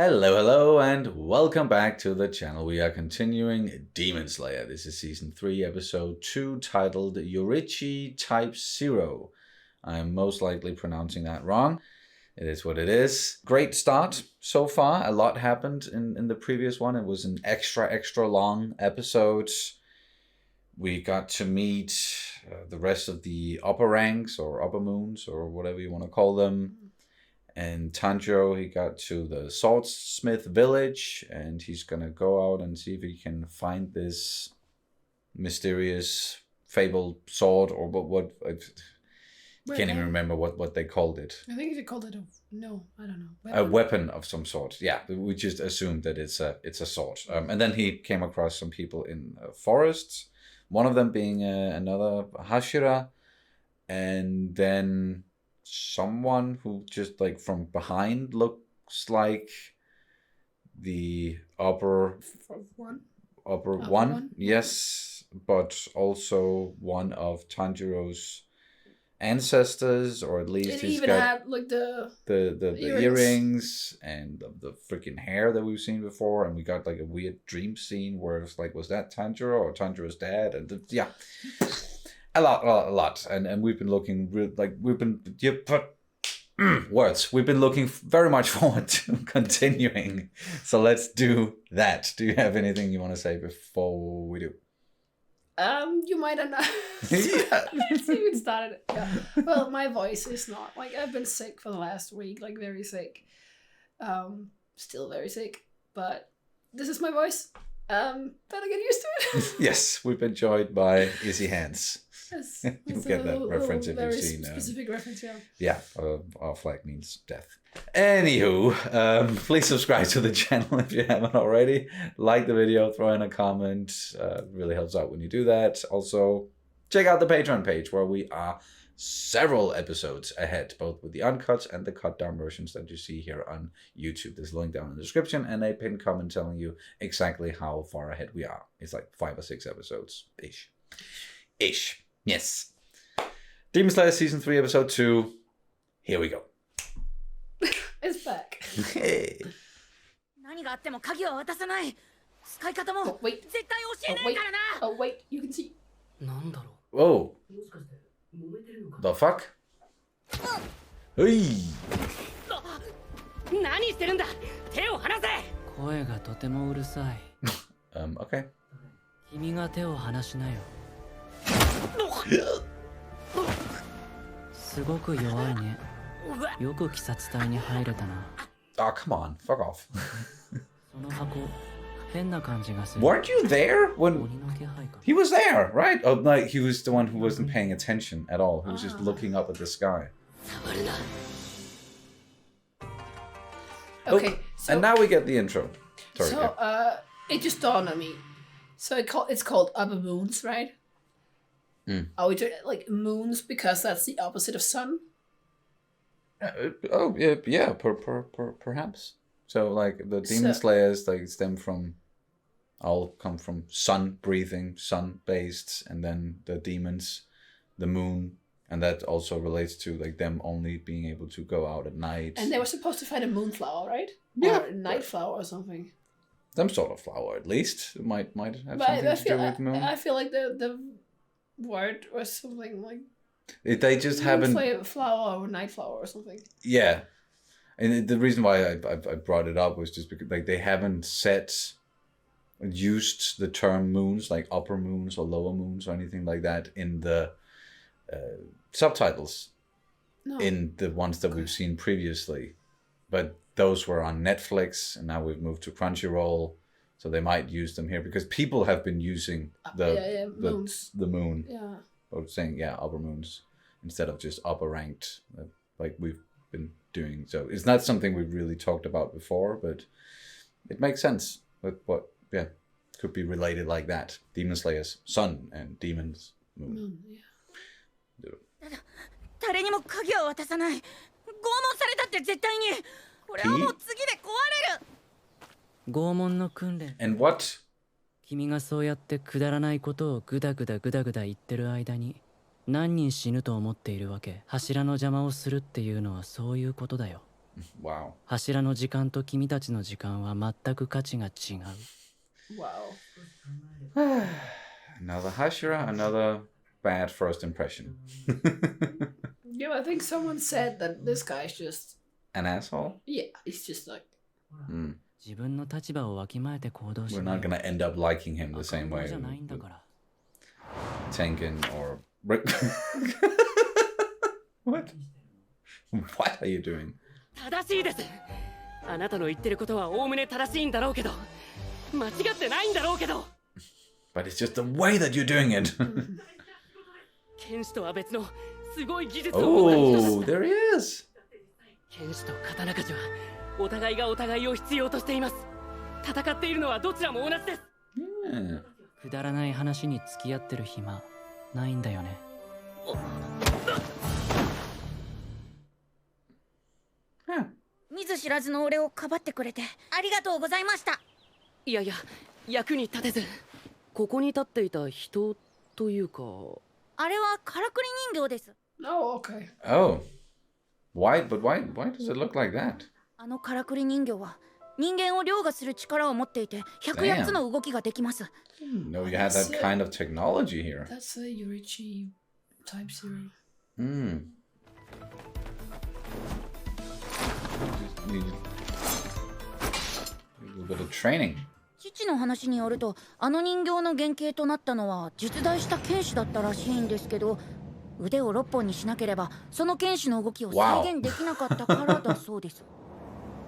Hello, and welcome back to the channel. We are continuing Demon Slayer. This is Season 3, Episode 2, titled Yoriichi Type 0. I am most likely pronouncing that wrong. It is what it is. Great start so far. A lot happened in the previous one. It was an extra long episode. We got to meet the rest of the upper ranks, or upper moons, or whatever you want to call them. And Tanjiro, he got to the swordsmith village, and he's gonna go out and see if he can find this mysterious fabled sword, or what I can't even remember what they called it. I think they called it I don't know. A weapon of some sort. Yeah, we just assumed that it's a sword. And then he came across some people in forests, one of them being another Hashira, and then someone who just like from behind looks like the upper one, yes, but also one of Tanjiro's ancestors, or at least he's got had like the earrings and the freaking hair that we've seen before, and we got like a weird dream scene where it's like, was that Tanjiro or Tanjiro's dad? And yeah. A lot, and we've been looking words. We've been looking very much forward to continuing. So let's do that. Do you have anything you want to say before we do? You might have not. Yeah. It's even started. Yeah. Well, my voice is not like, I've been sick for the last week, like very sick. Still very sick, but this is my voice. Better get used to it. Yes, we've been joined by Easy Hands. Yes, You'll get that reference if you've seen. Specific reference, yeah. Yeah, our flag means death. Anywho, please subscribe to the channel if you haven't already. Like the video, throw in a comment. Really helps out when you do that. Also, check out the Patreon page where we are several episodes ahead, both with the uncut and the cut down versions that you see here on YouTube. There's a link down in the description and a pinned comment telling you exactly how far ahead we are. It's like 5 or 6 episodes ish. Yes. Demon Slayer Season 3, Episode 2. Here we go. It's back. Hey. Oh, wait, you can see. Whoa. The fuck? Hey. Okay. Oh, come on. Fuck off. Weren't you there when he was there, right? Oh, no, he was the one who wasn't paying attention at all. He was just looking up at the sky. Okay, so, and now we get the intro. Sorry. So, it just dawned on me. So it's called Upper Moons, right? Are we doing like moons because that's the opposite of sun? Yeah, perhaps. So like the Demon Slayers, like stem from, all come from sun breathing, sun based, and then the demons, the moon, and that also relates to like them only being able to go out at night. And they were supposed to find a moonflower, right? Yeah, or a night flower or something. Some sort of flower, at least. It might have something to do with moon. I feel like the word was something like they just haven't flower or night flower or something. Yeah, and the reason why I brought it up was just because like they haven't used the term moons, like upper moons or lower moons or anything like that in the subtitles. No. In the ones that we've seen previously, but those were on Netflix, and now we've moved to Crunchyroll. So they might use them here because people have been using the moon. Yeah. Or saying, upper moons instead of just upper ranked, like we've been doing. So it's not something we've really talked about before, but it makes sense. But could be related like that. Demon Slayers, sun, and demons, moon. And what? 君がそうやってくだらないことをぐだぐだ言ってる間に何人死ぬと思っているわけ。柱の邪魔をするっていうのはそういうことだよ。Wow. 柱の時間と君たちの時間は全く価値が違う。Wow. Another Hashira, another bad first impression. Yeah, I think someone said that this guy's just An asshole? yeah, he's just like 自分の立場をわきまえて行動し We're な not い。 gonna end up liking him the 赤 same ん坊 way じゃないんだ with から。 Tengen or What? What are you doing? 正しいです。あなたの言ってることはおおむね正しいんだろうけど、間違ってないんだろうけど。 But it's just the way that you're doing it. 剣士とは別のすごい技術を持った人 Oh, たちだ。 there he is. 剣士と刀鍛冶はお互いがお互いを必要としています。戦っているのはどちらも同じです。 Yeah. くだらない話に付き合ってる暇ないんだよね。見ず知らずの俺をかばってくれてありがとうございました。いやいや、役に立てず、ここに立っていた人というか。あれはからくり人形です。 oh okay. Oh. Why does it look like that? あのからくり人形は人間を凌駕する力を持っていて108つの動きができます。 No, you had that kind of technology here. That's a Yoriichi type zero. Hmm. Need a little bit of training. 父の話によるとあの人形の原型となったのは実在した剣士だったらしいんですけど、腕を6本にしなければその剣士の動きを再現できなかったからだそうです。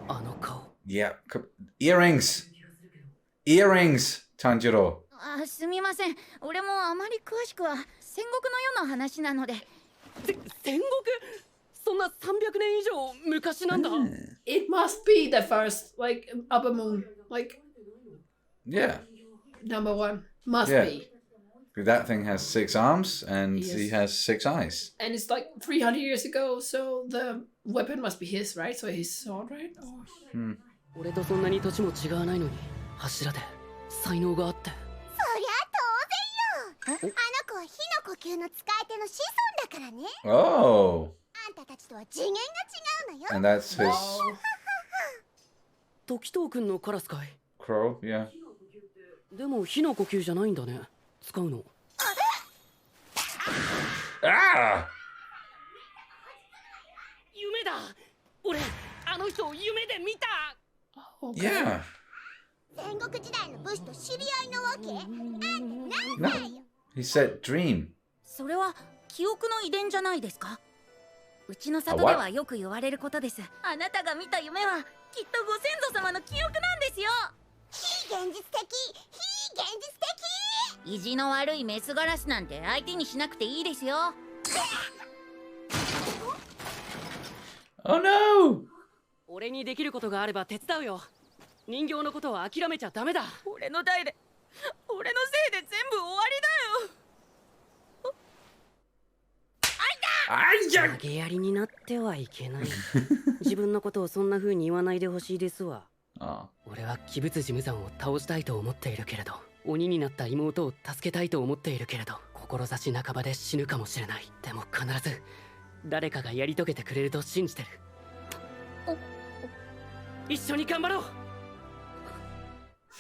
あの顔。 Yeah. Earrings. Earrings, Tanjiro. あ、すみません。俺もあまり詳しくは戦国の世の話なので。戦国？そんな300年以上昔なんだ。 It must be the first like upper moon, like Yeah. number one. Must Yeah. be. That thing has 6 arms and he Yes. has 6 eyes. And it's like 300 years ago, so the weapon must be his, right? So his sword, right? Or... 俺とそんなに年も違わないのに柱で才能があって。そりゃ当然よ。あの子は火の呼吸の使い手の子孫だからね。 Oh. あんたたちとは次元が違うのよ。 And that's his Oh. 時藤君のカラスかい。 crow. Yeah. でも火の呼吸じゃないんだね。使うの。 Ah! 夢だ。俺あの人を夢で見た。 Okay. Yeah. 戦国時代の武士と知り合いのわけ？あんた No. なんだよ。 He said dream. それは記憶の遺伝じゃないですか。うちの里ではよく言われることです。あなたが見た夢はきっとご先祖様の記憶なんですよ。非現実的、非現実的。意地の悪いメスガラスなんて相手にしなくていいですよ。 Oh no! 俺にできることがあれば手伝うよ。人形のことを諦めちゃダメだ。俺の代で、俺のせいで全部終わりだよ。 投げやりになってはいけない。自分のことをそんな風に言わないでほしいですわ。 Oh. 俺は鬼物事無惨を倒したいと思っているけれど、鬼になった妹を助けたいと思っているけれど、志半ばで死ぬかもしれない。でも必ず誰かがやり遂げてくれると信じてる。一緒に頑張ろう。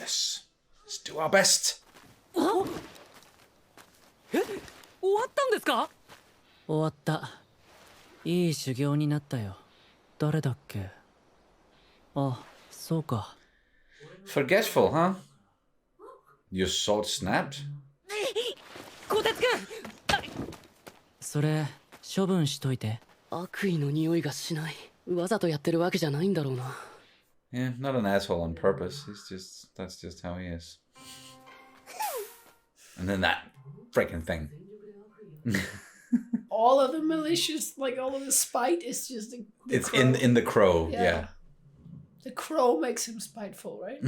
Yes. Let's do our best. 終わったんですか？終わった。いい修行になったよ。誰だっけ？あ、そうか。 Forgetful, huh? Your sword snapped? こてつくん。それ処分しといて。悪意の匂いがしない。わざとやってるわけじゃないんだろうな。 Yeah, not an asshole on purpose. That's just how he is. And then that freaking thing. All of the malicious, like all of the spite, is just the It's crow. in the crow, Yeah. yeah. The crow makes him spiteful, right?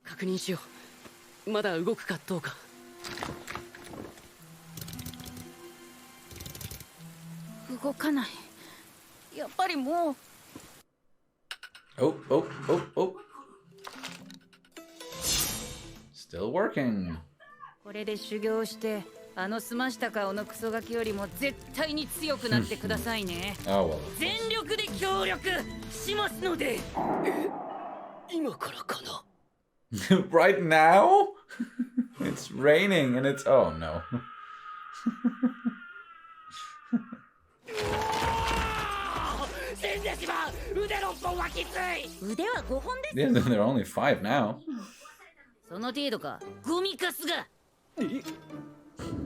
確認しよう。まだ動くかどうか。動かない。やっぱりもう。 Oh, oh, oh, oh. Still working. これで修行してあの澄ました顔のクソガキよりも絶対に強くなってくださいね。Oh well. 全力で協力しますので。今からかな。Right now? It's raining and it's... Oh no. 死んでしまう。腕6本はきつい。腕は5本です。 Yeah, there are only 5 now. その程度か。ゴミカスが。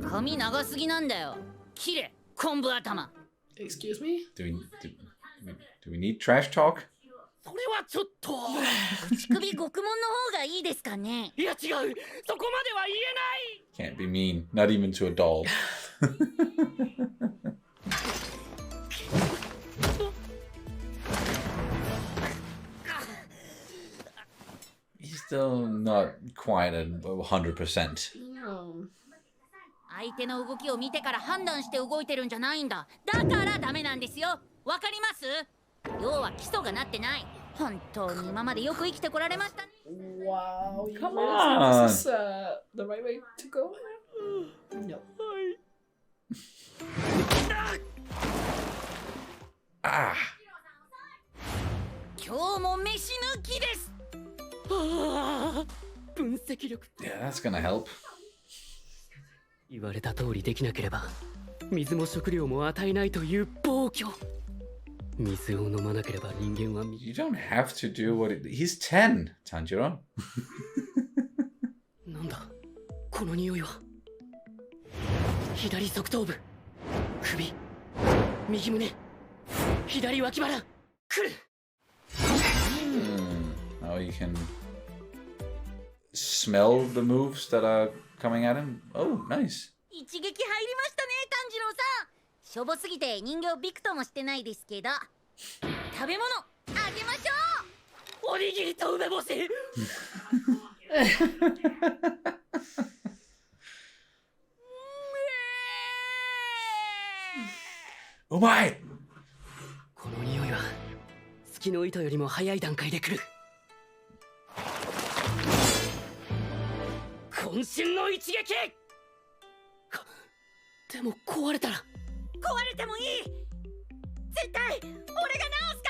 髪長すぎなんだよ。きれ、昆布頭。Excuse me? Do we need trash talk? それはちょっと。乳首獄門の方がいいですかね。いや違う。そこまでは言えない。 Can't be mean, not even to a doll. He's still not quite at 100%. No. 相手の動きを見てから判断して動いてるんじゃないんだ。だからダメなんですよ。わかります？要は基礎がなってない。本当に今までよく生きてこられましたね。 Wow. You Come really think on. this is the right way to go? No. Ah. 今日も飯抜きです。分析力。 Yeah, that's gonna help. 言われた通りできなければ水も食料も与えないという暴挙。水を飲まなければ人間は You don't have to do what he's 10, Tanjiro. なんだこの匂いは。左側頭部、首、右胸、左脇腹、来る。Now you can smell the moves that are coming at him. Oh, nice. 一撃入りましたね、炭治郎さん。しょぼすぎて人形びくともしてないですけど。食べ物あげましょおにぎりと梅干し。うまい。この匂いは月の糸よりも早い段階で来る。渾身の一撃。でも壊れたら。壊れてもいい。絶対俺が直すか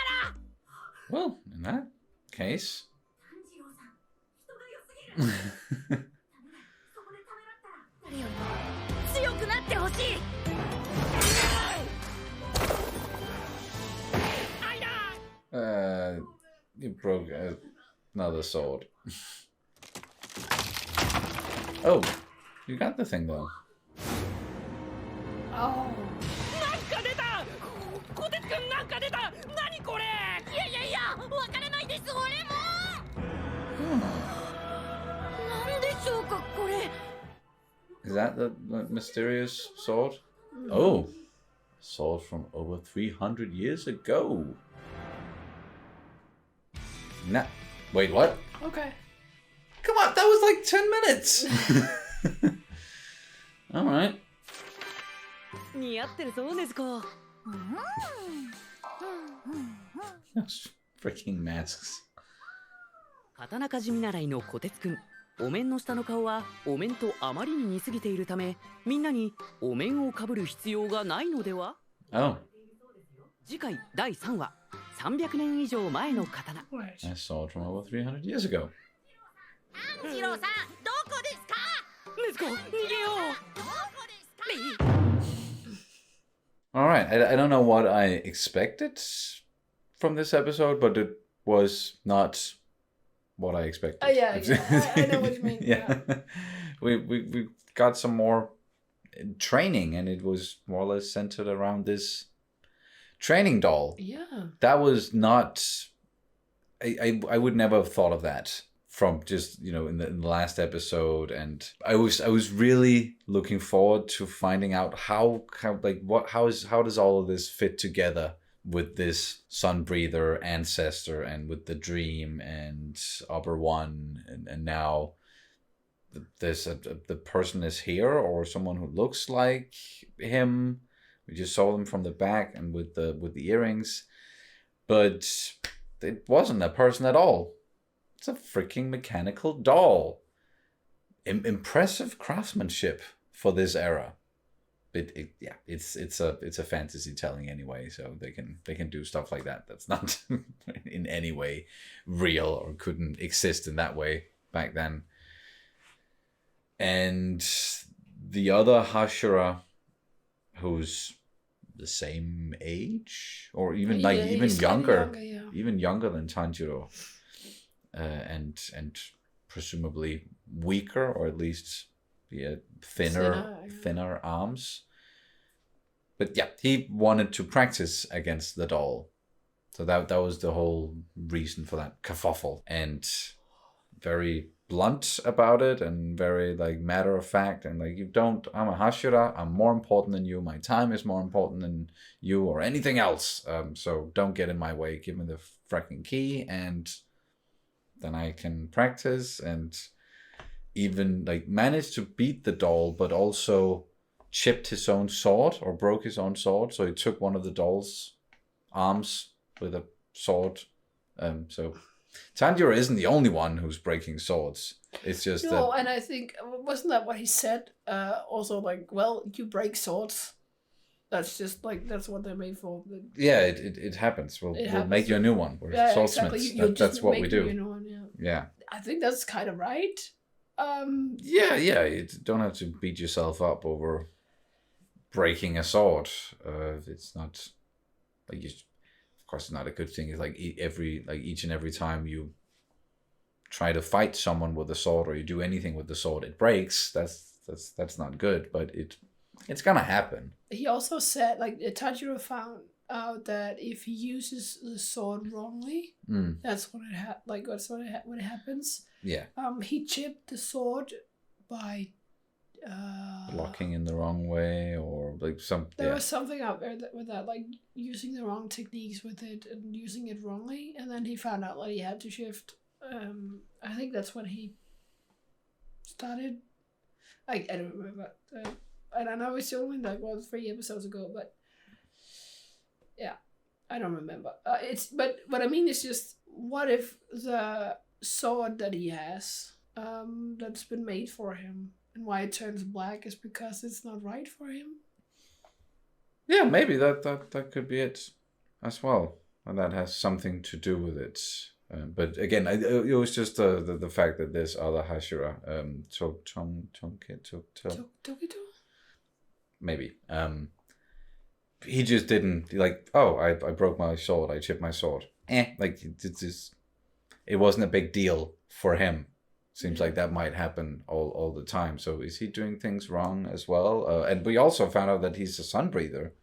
ら。 Well, in that case. 誰よりも強くなってほしい。 You broke another sword. Oh, you got the thing though. Oh. なんか出た。こてつくんなんか出た。何これ。いやいやいや、わからないです俺も。なんでしょうかこれ。 Is that the mysterious sword? Oh, sword from over 300 years ago. Nah, wait, what? Okay. Come on, that was like 10 minutes. All right. 似合ってるぞねずこ。 Those freaking masks. 刀鍛冶見習いのこてつくん。お面の下の顔はお面とあまりに似すぎているため、みんなにお面をかぶる必要がないのでは。 Oh, 次回第3話、300年以上前の刀。 Right. a sword from over 300 years ago. 炭治郎さん、どこですか。ねずこ、逃げよどこですか。 All right, I don't know what I expected from this episode, but it was not what I expected. Yeah, I know what you mean. Yeah. We got some more training, and it was more or less centered around this training doll. Yeah. That was not. I would never have thought of that from just in the last episode, and I was really looking forward to finding out how does all of this fit together with this sun breather ancestor and with the dream and Upper One, and now there's the person is here, or someone who looks like him. We just saw them from the back and with the earrings, but it wasn't a person at all. It's a freaking mechanical doll. Impressive craftsmanship for this era. It's a fantasy telling anyway, so they can do stuff like that. That's not in any way real or couldn't exist in that way back then. And the other Hashira, who's the same age or even even younger, even younger than Tanjiro, and presumably weaker, or at least thinner arms. But yeah, he wanted to practice against the doll, so that was the whole reason for that kerfuffle. And very blunt about it, and very like matter of fact, and like, I'm a Hashira, I'm more important than you, my time is more important than you or anything else, so don't get in my way, give me the freaking key, and then I can practice. And even like managed to beat the doll, but also chipped his own sword or broke his own sword, so he took one of the doll's arms with a sword. So Tanjiro isn't the only one who's breaking swords. It's just and I think, wasn't that what he said? Also, like, well, you break swords. That's just like, that's what they're made for. Yeah, it happens. We'll make you a new one. We're swordsmiths. Exactly. That's what we do. A new one, yeah. I think that's kind of right. Yeah. You don't have to beat yourself up over breaking a sword. It's not like you. Of course, it's not a good thing. It's like each and every time you try to fight someone with a sword, or you do anything with the sword, it breaks. That's not good. But it's gonna happen. He also said, like, Tanjiro found out that if he uses the sword wrongly, that's when it happens. Yeah. He chipped the sword by blocking in the wrong way, or like there was something out there with that, like using the wrong techniques with it and using it wrongly, and then he found out that he had to shift. I think that's when he started. I don't remember. And I know it's only like 3 episodes ago, but yeah, I don't remember. But what I mean is just, what if the sword that he has, that's been made for him, and why it turns black is because it's not right for him? Yeah, maybe that could be it as well, and that has something to do with it. But again, it was just the fact that this other Hashira, Tokito? Maybe. He just didn't, like, oh, I broke my sword, I chipped my sword. Like, it wasn't a big deal for him. Seems like that might happen all the time. So is he doing things wrong as well? And we also found out that he's a sun breather.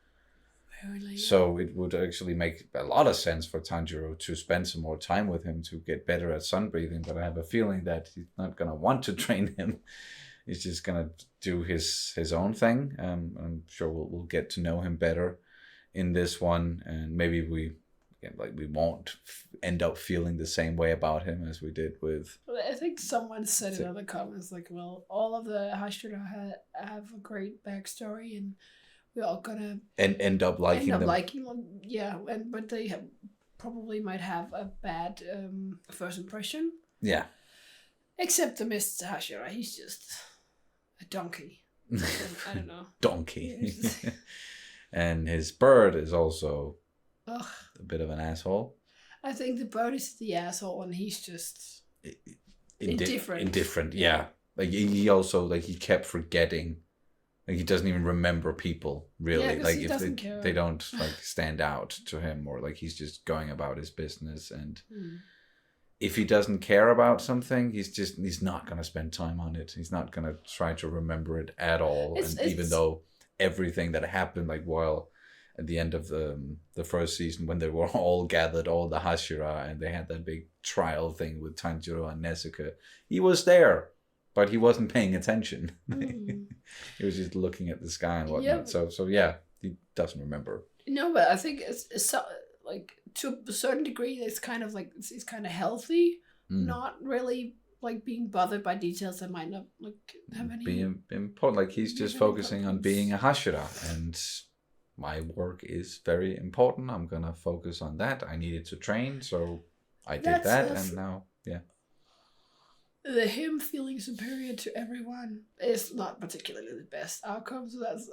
Really? So it would actually make a lot of sense for Tanjiro to spend some more time with him to get better at sun breathing. But I have a feeling that he's not going to want to train him. He's just going to do his own thing. I'm sure we'll get to know him better in this one. And maybe we won't end up feeling the same way about him as we did with... I think someone said in the comments, like, well, all of the Hashira have a great backstory, and we're all gonna end up liking them. Yeah, but they probably might have a bad first impression. Yeah. Except the Mr. Hashira, he's just a donkey. I don't know. Donkey. And his bird is also... Ugh. A bit of an asshole. I think the bird is the asshole, and he's just indifferent. Indifferent, yeah. Like he also, like, he kept forgetting. Like, he doesn't even remember people, really. Yeah, like he doesn't care. They don't like stand out to him, or like he's just going about his business. And if he doesn't care about something, he's not gonna spend time on it. He's not gonna try to remember it at all. Even though everything that happened, like, while at the end of the first season, when they were all gathered, all the Hashira, and they had that big trial thing with Tanjiro and Nezuko, he was there, but he wasn't paying attention. He was just looking at the sky and whatnot. Yeah. So yeah, he doesn't remember. No, but I think it's so, like, to a certain degree, it's kind of like it's kind of healthy, not really like being bothered by details that might not like have any being important. Like, he's just focusing on being a Hashira, and my work is very important. I'm gonna focus on that. I needed to train, so I did that, and now, yeah. him feeling superior to everyone is not particularly the best outcome. So that's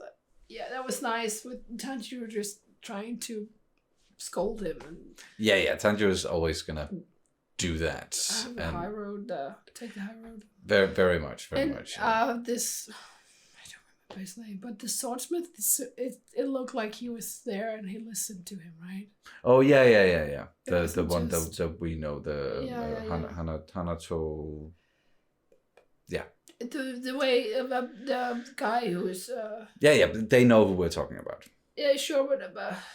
that was nice with Tanjiro just trying to scold him and Tanjiro is always gonna do that. the high road, take the high road. Very, very much. This I don't remember his name, but the swordsmith. It looked like he was there and he listened to him, right? Oh yeah. The one just- that we know, the Hanato. Yeah. The way the guy who is But they know who we're talking about. sure, but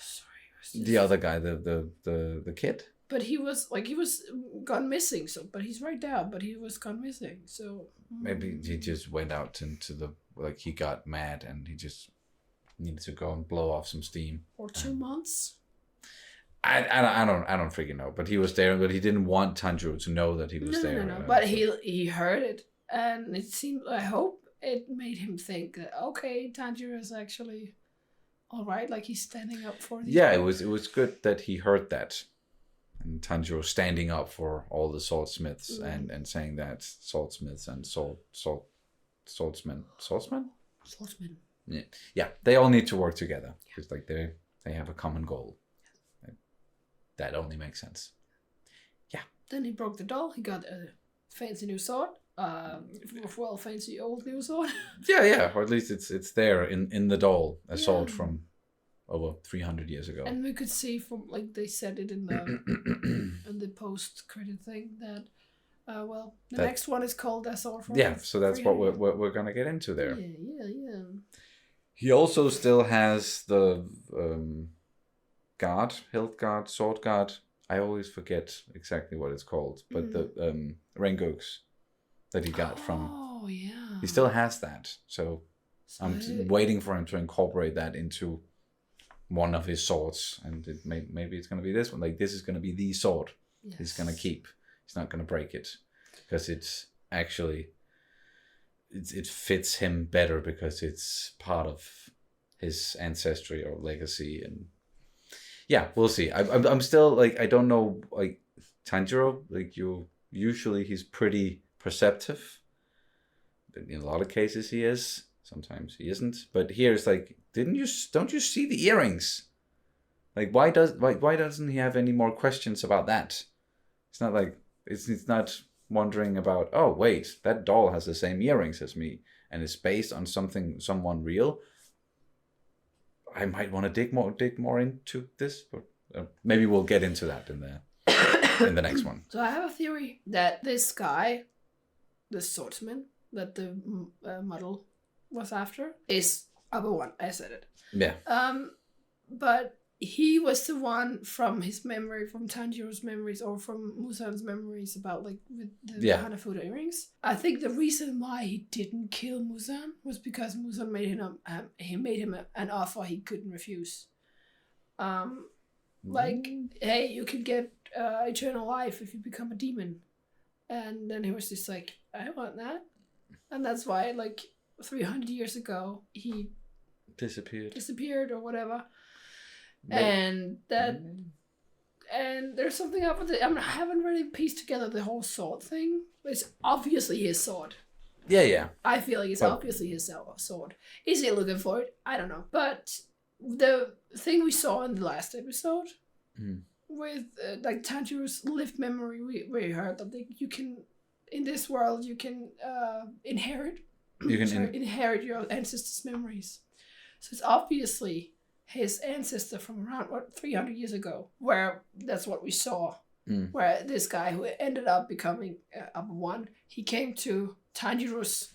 sorry, it was just- The other guy, the kid. But he was gone missing. So, but he's right now. But he was gone missing. So Maybe he just went out into the he got mad and he just needed to go and blow off some steam. or 2 months. I don't freaking know. But he was there, but he didn't want Tanjiro to know that he was there. No. But he heard it, and it seemed. I hope it made him think that okay, Tanjiro is actually all right. Like he's standing up for. These Yeah, it was good that he heard that. And Tanjiro standing up for all the swordsmiths and saying that swordsmiths and swordsmen. Swordsman. Yeah, they all need to work together because like they have a common goal. That only makes sense. Then he broke the doll. He got a fancy new sword. Fancy old new sword. Yeah, or at least it's there in the doll, a sword from over 300 years ago. And we could see from like they said it in the in the post credit thing that the next one is called a sword from. So that's what we're gonna get into there. Yeah. He also still has the hilt guard, sword guard. I always forget exactly what it's called, but the Rengokus that he got from. Oh yeah. He still has that, so I'm waiting for him to incorporate that into one of his swords, and maybe it's going to be this one. Like this is going to be the sword he's going to keep. He's not going to break it because it's actually it fits him better because it's part of his ancestry or legacy. And yeah, we'll see. I'm still like I don't know, like Tanjiro, like usually he's pretty perceptive. In a lot of cases he is. Sometimes he isn't. But here it's like, don't you see the earrings? Like why doesn't he have any more questions about that? It's not like it's not wondering about, oh wait, that doll has the same earrings as me and it's based on someone real. I might want to dig more into this, but maybe we'll get into that in the next one. So I have a theory that this guy, the swordsman that the model was after, is other one. I said it. Yeah. But he was the one from his memory, from Tanjiro's memories, or from Muzan's memories about like with the Hanafuda earrings. I think the reason why he didn't kill Muzan was because Muzan made him an offer he couldn't refuse. Like, hey, you can get eternal life if you become a demon, and then he was just like, I want that, and that's why like 300 years ago he disappeared or whatever. And that, and there's something up with it. I haven't really pieced together the whole sword thing. It's obviously his sword. Yeah. I feel like it's obviously his sword. Is he looking for it? I don't know. But the thing we saw in the last episode with like Tanjiro's lived memory, we heard that you can, in this world, you can inherit. Inherit your ancestors' memories. So it's obviously his ancestor from around 300 years ago, where that's what we saw, where this guy who ended up becoming Upper One, he came to Tanjiro's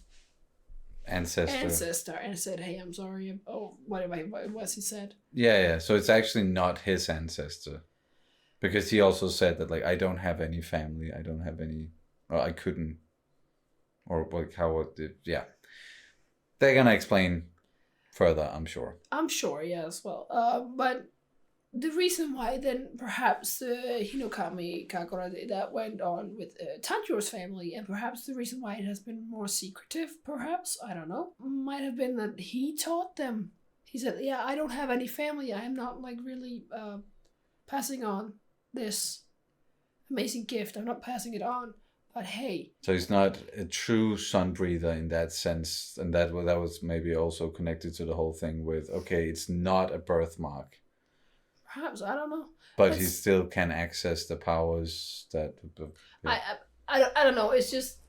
ancestor and said, hey, I'm sorry, or whatever it was he said. Yeah, so it's actually not his ancestor, because he also said that like, I don't have any family, I don't have any, or I couldn't, or like how it did, yeah. They're gonna explain further, I'm sure. Yeah, as well. But the reason why then perhaps the Hinokami Kagura that went on with Tanjiro's family, and perhaps the reason why it has been more secretive, perhaps, I don't know, might have been that he taught them. He said, yeah, I don't have any family. I am not like really passing on this amazing gift. I'm not passing it on. But hey. So he's not a true sun breather in that sense, and that was maybe also connected to the whole thing with, okay, it's not a birthmark. Perhaps, I don't know. But he still can access the powers that... Yeah. I don't know, it's just...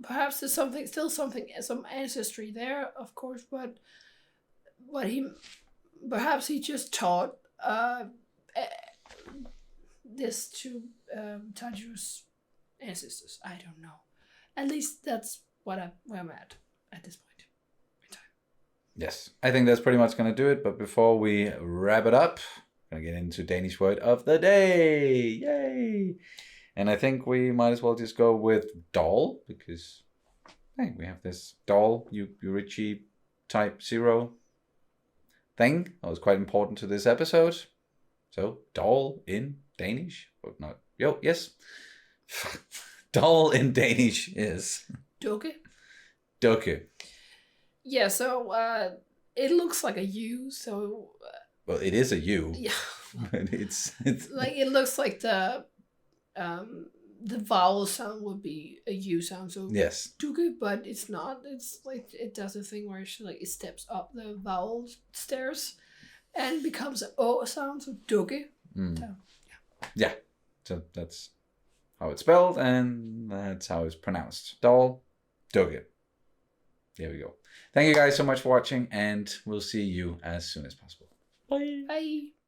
perhaps there's some ancestry there, of course, but perhaps he just taught this to Tanjiro's ancestors. I don't know. At least that's where I'm at this point in time. Yes, I think that's pretty much going to do it. But before we wrap it up, I'm going to get into Danish word of the day. Yay! And I think we might as well just go with doll, because hey, we have this doll, Yoriichi type 0 thing. That was quite important to this episode. So, doll in Danish, or not? Yes. Doll in Danish is... Dukke. Dukke. Yeah, so it looks like a U, so... well, it is a U. Yeah. But it's like, it looks like the vowel sound would be a U sound, so yes. Dukke, but it's not. It's like it does a thing where it steps up the vowel stairs and becomes an O sound, so Dukke. So, yeah. So that's how it's spelled, and that's how it's pronounced. Doll, Dukke. There we go. Thank you guys so much for watching, and we'll see you as soon as possible. Bye. Bye.